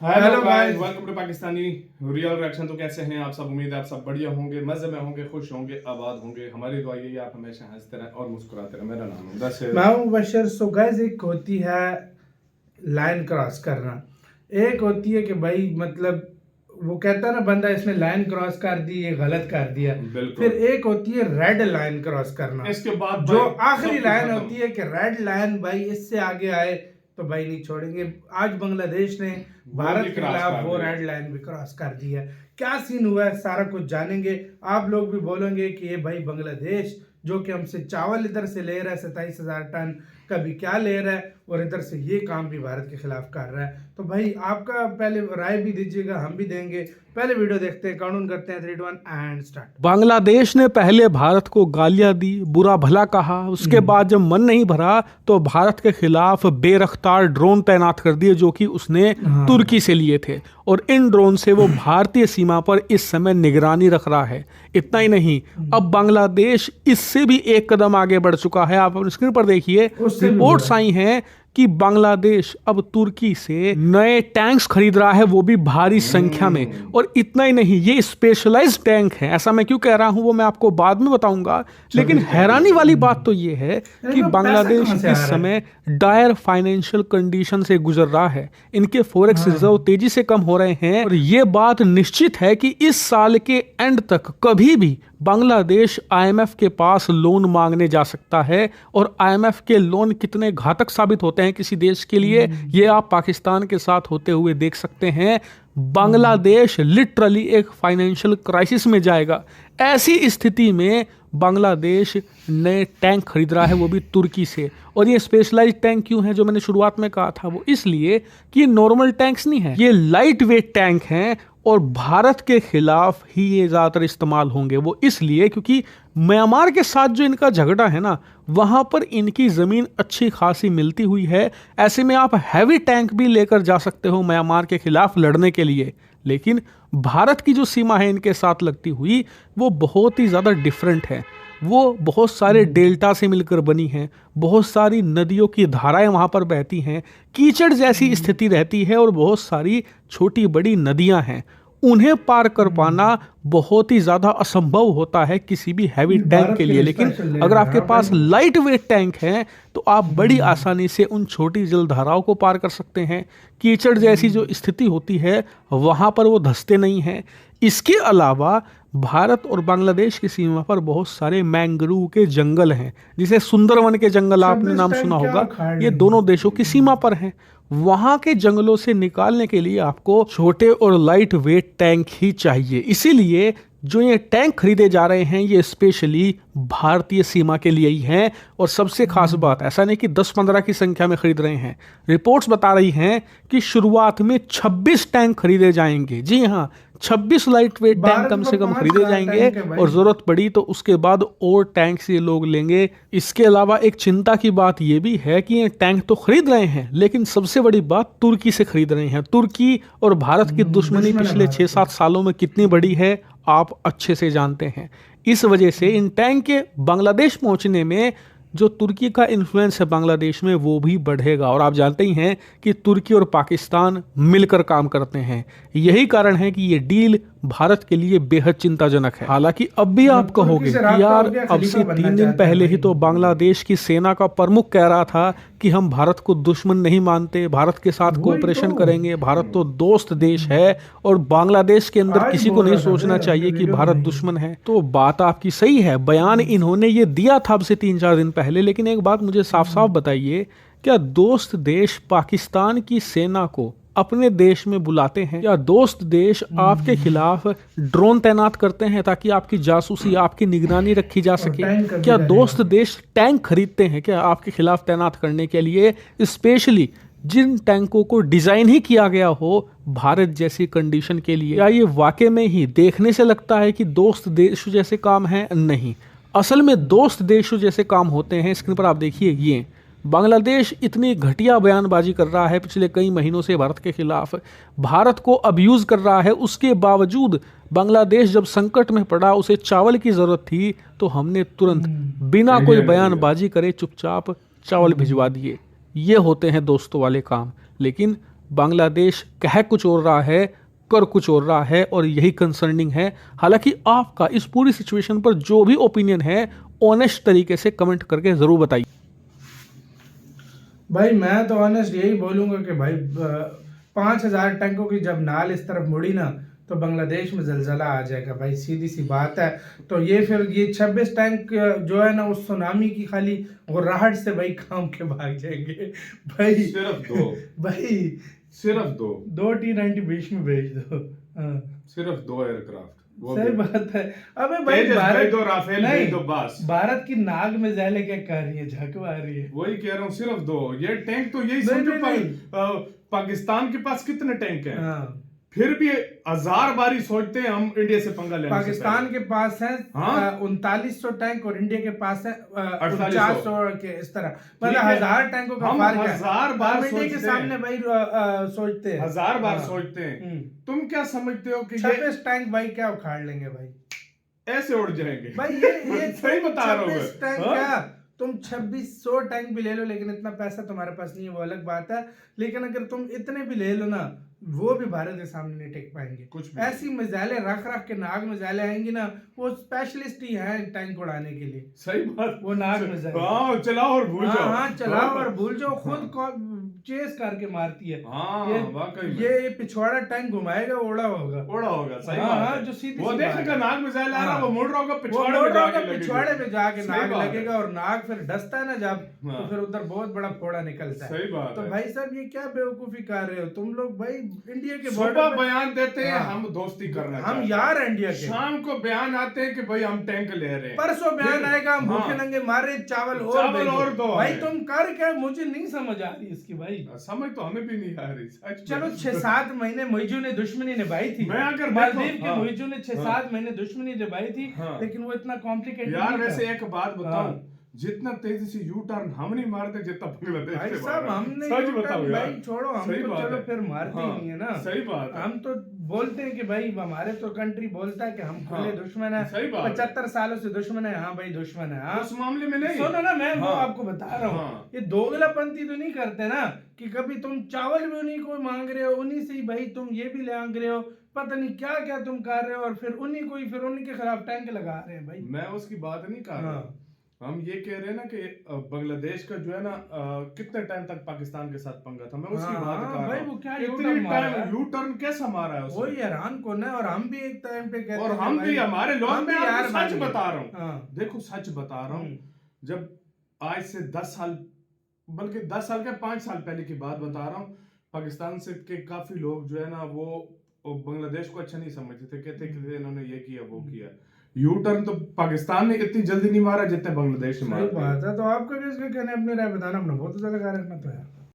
Hello guys, welcome to Pakistani real reaction. तो कैसे हैं आप सब? उम्मीद है आप सब बढ़िया होंगे, मजे में होंगे, खुश होंगे, आबाद होंगे। हमारी दुआ यही है आप हमेशा हंसते रहें और मुस्कुराते रहें। मेरा नाम है बशर। मैं हूं बशर। सो गाइस, एक होती है लाइन क्रॉस करना, एक होती है कि भाई मतलब वो कहता है ना बंदा इसने लाइन क्रॉस कर दी, ये गलत कर दिया। बिल्कुल। फिर एक होती है रेड लाइन क्रॉस करना, इसके बाद जो भाई आखिरी सब कुछ लाइन खत्म। होती है कि रेड लाइन भाई इससे आगे आए तो भाई नहीं छोड़ेंगे। आज बांग्लादेश ने भारत के खिलाफ वो रेड लाइन भी क्रॉस कर दी है। क्या सीन हुआ है सारा कुछ जानेंगे। आप लोग भी बोलेंगे कि ये भाई बांग्लादेश जो कि हमसे चावल इधर से ले रहा है 27,000 टन, कभी क्या ले रहा है, और इधर से ये काम भी भारत के खिलाफ कर रहा है। तो भाई आपका पहले राय भी दीजिएगा, हम भी देंगे। पहले वीडियो देखते हैं, काउंट करते हैं 3, 2, 1 एंड स्टार्ट। बांग्लादेश ने पहले भारत को गालियां दी, बुरा भला कहा। उसके बाद जब मन नहीं भरा तो भारत के खिलाफ बेरख्तार ड्रोन तैनात कर दिए, जो कि उसने तुर्की से लिए थे। और इन ड्रोन से वो भारतीय सीमा पर इस समय निगरानी रख रहा है। इतना ही नहीं, अब बांग्लादेश इससे भी एक कदम आगे बढ़ चुका है। आप अपनी स्क्रीन पर देखिए, रिपोर्ट्स आई हैं कि बांग्लादेश अब तुर्की से नए टैंक्स खरीद रहा है, वो भी भारी संख्या में। और इतना ही नहीं, ये स्पेशलाइज्ड टैंक है। ऐसा मैं क्यों कह रहा हूं वो मैं आपको बाद में बताऊंगा। लेकिन हैरानी वाली बात तो ये है कि बांग्लादेश इस समय डायर फाइनेंशियल कंडीशन से गुजर रहा है। इनके फॉरेक्स रिजर्व तेजी से कम हो रहे हैं और ये बात निश्चित है कि इस साल के एंड तक कभी भी बांग्लादेश आईएमएफ के पास लोन मांगने जा सकता है। और आईएमएफ के लोन कितने घातक साबित होते हैं किसी देश के लिए, ये आप पाकिस्तान के साथ होते हुए देख सकते हैं। बांग्लादेश लिटरली एक फाइनेंशियल क्राइसिस में जाएगा। ऐसी स्थिति में बांग्लादेश नए टैंक खरीद रहा है, वो भी तुर्की से। और ये स्पेशलाइज्ड टैंक क्यों है, जो मैंने शुरुआत में कहा था, वो इसलिए कि ये नॉर्मल टैंक्स नहीं है, ये लाइट वेट टैंक हैं। और भारत के खिलाफ ही ये ज़्यादातर इस्तेमाल होंगे। वो इसलिए क्योंकि म्यांमार के साथ जो इनका झगड़ा है ना, वहाँ पर इनकी ज़मीन अच्छी खासी मिलती हुई है। ऐसे में आप हैवी टैंक भी लेकर जा सकते हो म्यांमार के खिलाफ लड़ने के लिए। लेकिन भारत की जो सीमा है इनके साथ लगती हुई, वो बहुत ही ज़्यादा डिफरेंट है। वो बहुत सारे डेल्टा से मिलकर बनी हैं, बहुत सारी नदियों की धाराएं वहाँ पर बहती हैं, कीचड़ जैसी स्थिति रहती है और बहुत सारी छोटी बड़ी नदियाँ हैं। उन्हें पार कर पाना बहुत ही ज़्यादा असंभव होता है किसी भी हैवी टैंक के लिए। लेकिन अगर आपके पास लाइट वेट टैंक हैं तो आप बड़ी आसानी से उन छोटी जलधाराओं को पार कर सकते हैं। कीचड़ जैसी जो स्थिति होती है वहाँ पर वो धंसते नहीं हैं। इसके अलावा भारत और बांग्लादेश की सीमा पर बहुत सारे मैंग्रोव के जंगल हैं, जिसे सुंदरवन के जंगल आपने नाम सुना होगा। ये दोनों देशों की सीमा पर हैं। वहां के जंगलों से निकालने के लिए आपको छोटे और लाइट वेट टैंक ही चाहिए। इसीलिए जो ये टैंक खरीदे जा रहे हैं ये स्पेशली भारतीय सीमा के लिए ही हैं। और सबसे खास बात, ऐसा नहीं कि 10-15 की संख्या में खरीद रहे हैं। रिपोर्ट्स बता रही हैं कि शुरुआत में 26 टैंक खरीदे जाएंगे। जी हाँ, 26 लाइट वेट टैंक कम से कम खरीदे जाएंगे और जरूरत पड़ी तो उसके बाद और टैंक्स ये लोग लेंगे। इसके अलावा एक चिंता की बात ये भी है कि ये टैंक तो खरीद रहे हैं, लेकिन सबसे बड़ी बात तुर्की से खरीद रहे हैं। तुर्की और भारत की दुश्मनी पिछले 6-7 सालों में कितनी बड़ी है आप अच्छे से जानते हैं। इस वजह से इन टैंक के बांग्लादेश पहुंचने में जो तुर्की का इन्फ्लुएंस है बांग्लादेश में, वो भी बढ़ेगा। और आप जानते ही हैं कि तुर्की और पाकिस्तान मिलकर काम करते हैं। यही कारण है कि ये डील भारत के लिए बेहद चिंताजनक है। हालांकि अब भी आप कहोगे कि यार अब से 3 दिन पहले ही तो बांग्लादेश की सेना का प्रमुख कह रहा था कि हम भारत को दुश्मन नहीं मानते, भारत के साथ कोऑपरेशन करेंगे, भारत तो दोस्त देश है और बांग्लादेश के अंदर किसी को नहीं सोचना चाहिए कि भारत दुश्मन है। तो बात आपकी सही है, बयान इन्होंने ये दिया था अब से 3-4 दिन पहले। लेकिन एक बात मुझे साफ साफ बताइए, क्या दोस्त देश पाकिस्तान की सेना को अपने देश में बुलाते हैं? या दोस्त देश आपके खिलाफ ड्रोन तैनात करते हैं ताकि आपकी जासूसी, आपकी निगरानी रखी जा सके? क्या दोस्त देश टैंक खरीदते हैं क्या आपके खिलाफ तैनात करने के लिए, स्पेशली जिन टैंकों को डिजाइन ही किया गया हो भारत जैसी कंडीशन के लिए? या ये वाकई में ही देखने से लगता है कि दोस्त देश जैसे काम है? नहीं, असल में दोस्त देशों जैसे काम होते हैं। स्क्रीन पर आप देखिए, ये बांग्लादेश इतनी घटिया बयानबाजी कर रहा है पिछले कई महीनों से भारत के खिलाफ, भारत को अब्यूज कर रहा है। उसके बावजूद बांग्लादेश जब संकट में पड़ा, उसे चावल की जरूरत थी, तो हमने तुरंत बिना कोई बयानबाजी करे चुपचाप चावल भिजवा दिए। ये होते हैं दोस्तों वाले काम। लेकिन बांग्लादेश कह कुछ और रहा है, कर कुछ और रहा है, और यही कंसर्निंग है। हालांकि आपका इस पूरी सिचुएशन पर जो भी ओपिनियन है, ऑनेस्ट तरीके से कमेंट करके ज़रूर बताइए। भाई मैं तो ऑनेस्ट यही बोलूंगा कि भाई 5,000 टैंकों की जब नाल इस तरफ मुड़ी ना तो बांग्लादेश में जलजला आ जाएगा भाई, सीधी सी बात है। तो ये फिर ये 26 टैंक जो है ना उस सुनामी की खाली गुर्राहट से भाई काम के भाग जाएंगे भाई। सिर्फ 2 भाई सिर्फ 2 T-90 बीच में भेज दो। हाँ। सिर्फ 2 एयरक्राफ्ट, सही बात है। अबे भाई तेजस भारत भेज दो, राफेल भेज दो, बस। भारत की नाग में जैले क्या कर रही है, झकवा रही है। वही कह रहा हूँ, सिर्फ 2 ये टैंक। तो यही नहीं, समझो नहीं, पाकिस्तान के पास कितने टैंक हैं, हाँ। फिर भी 1000 बारी सोचते हैं हम इंडिया से पंगा लेने से पाकिस्तान पहले। के पास है हाँ? 3900 टैंक और इंडिया के पास है 4800 4900 के इस तरह, ठीक मतलब है। 1000 टैंकों का हम फर्क है। 1000 बार हम इंडिया के सोचते सामने हैं। भाई सोचते हैं 1000 बार हाँ। सोचते हैं। तुम क्या समझते हो कि ये 26 टैंक भाई क्या उखाड़ लेंगे भाई, ऐसे उड़ जाएंगे भाई ये सही बता रहा हूँ 26 टैंक मैं। क्या, तुम 2600 टैंक भी ले लो लेकिन इतना पैसा तुम्हारे पास नहीं है, वो अलग बात है। लेकिन अगर तुम इतने भी ले लो ना, वो भी भारत के सामने नहीं टिक पाएंगे। कुछ भी ऐसी मिसाइलें रख रख के नाग मिसाइलें आएंगी ना, वो स्पेशलिस्ट ही हैं टैंक उड़ाने के लिए। सही बात। वो नाग मिसाइल हाँ, चलाओ और भूल जाओ। हाँ चलाओ और भूल जाओ, खुद चेस करके मारती है। हाँ, वाकई में। ये पिछवाड़ा टैंक घुमाएगा, उड़ा होगा। सही हाँ, बात हाँ, है। जो सीधी वो सी देखेगा बात है। नाग मिसाइल आ रहा, हाँ। वो मुड़ रहा होगा, वो पिछवाड़े मोड़ पे रहा जाके होगा, पिछवाड़े पे जाके सही नाग बात है। लगेगा और नाग फिर डसता है ना जब, हाँ। तो फिर उधर बहुत बड़ा फोड़ा निकलता है। सही बात तो है। भाई साहब ये क्या बेवकूफी कर रहे हो तुम लोग भाई, इंडिया के सुबह बॉर्डर पे बयान देते हैं हाँ। हम दोस्ती करना हम चाहते हैं। यार हैं इंडिया के, शाम को बयान आते हैं कि भाई हम टैंक ले रहे हैं। परसों बयान देखो, आएगा हम भूखे हाँ। नंगे मारे चावल चावल भेजो। और दो भाई हमें। तुम कर क्या, मुझे नहीं समझ आ रही इसकी भाई। समझ तो हमें भी नहीं आ रही सच चलो में। 6-7 महीने मुइजू ने दुश्मनी निभाई थी, मैं अगर मालदीव देखो, के हाँ। मुइजू ने 6-7 महीने दुश्मनी निभाई थी, हाँ। लेकिन वो इतना कॉम्प्लिकेटेड यार नहीं था। वैसे एक बात बताऊं, हाँ। जितना तेजी से यू टर्न हम नहीं मारते जितना बांग्लादेश भाई से साहब मारा। हमने सच U-turn बताओ यार। भाई छोड़ो, हम सही तो बात चलो है। फिर मारते ही हाँ, नहीं है ना। सही बात है। हम तो बोलते हैं कि भाई हमारे तो कंट्री बोलता है कि हम खुले हाँ, दुश्मन है, सही बात है। 75 सालों से दुश्मन है। हाँ भाई दुश्मन है। हाँ उस मामले में नहीं। सुनो ना, मैं वो हाँ। आपको बता रहा हूँ। हाँ। ये दोगलापंथी तो नहीं करते ना कि कभी तुम चावल भी उन्हीं को मांग रहे हो, उन्हीं से ही भाई तुम ये भी मांग रहे हो, पता नहीं क्या क्या तुम कर रहे हो, और फिर उन्हीं को ही फिर उन्हीं के खिलाफ टैंक लगा रहे हैं भाई। मैं उसकी बात नहीं कर रहा। हाँ। हम ये कह रहे हैं ना कि बांग्लादेश का जो है ना कितने टाइम तक पाकिस्तान के साथ पंगा था, मैं उसकी हाँ, बात कर रहा भाई हूं। वो क्या इतनी U-turn मारा है? टाइम यू टर्न कैसा मारा है उसने? वही हैरान कौन है, और हम भी एक टाइम पे कहते और थे हम भाई, भी हमारे लोग, हम मैं भी आपको यार सच मान गए। बता रहा हूँ। हाँ। देखो सच बता रहा हूँ, जब आज से 10 साल, बल्कि 10 साल के 5 साल पहले की बात बता रहा हूँ, पाकिस्तान से के काफी लोग जो है ना वो बांग्लादेश को अच्छा नहीं समझते थे, कहते कि इन्होंने ये किया वो किया। यू टर्न तो पाकिस्तान ने इतनी जल्दी नहीं मारा जितने बांग्लादेश ने मारा। सही बात है। तो आपका किसका कहना है, अपनी राय बताना, अपना बहुत ज्यादा कारण रखना तो है।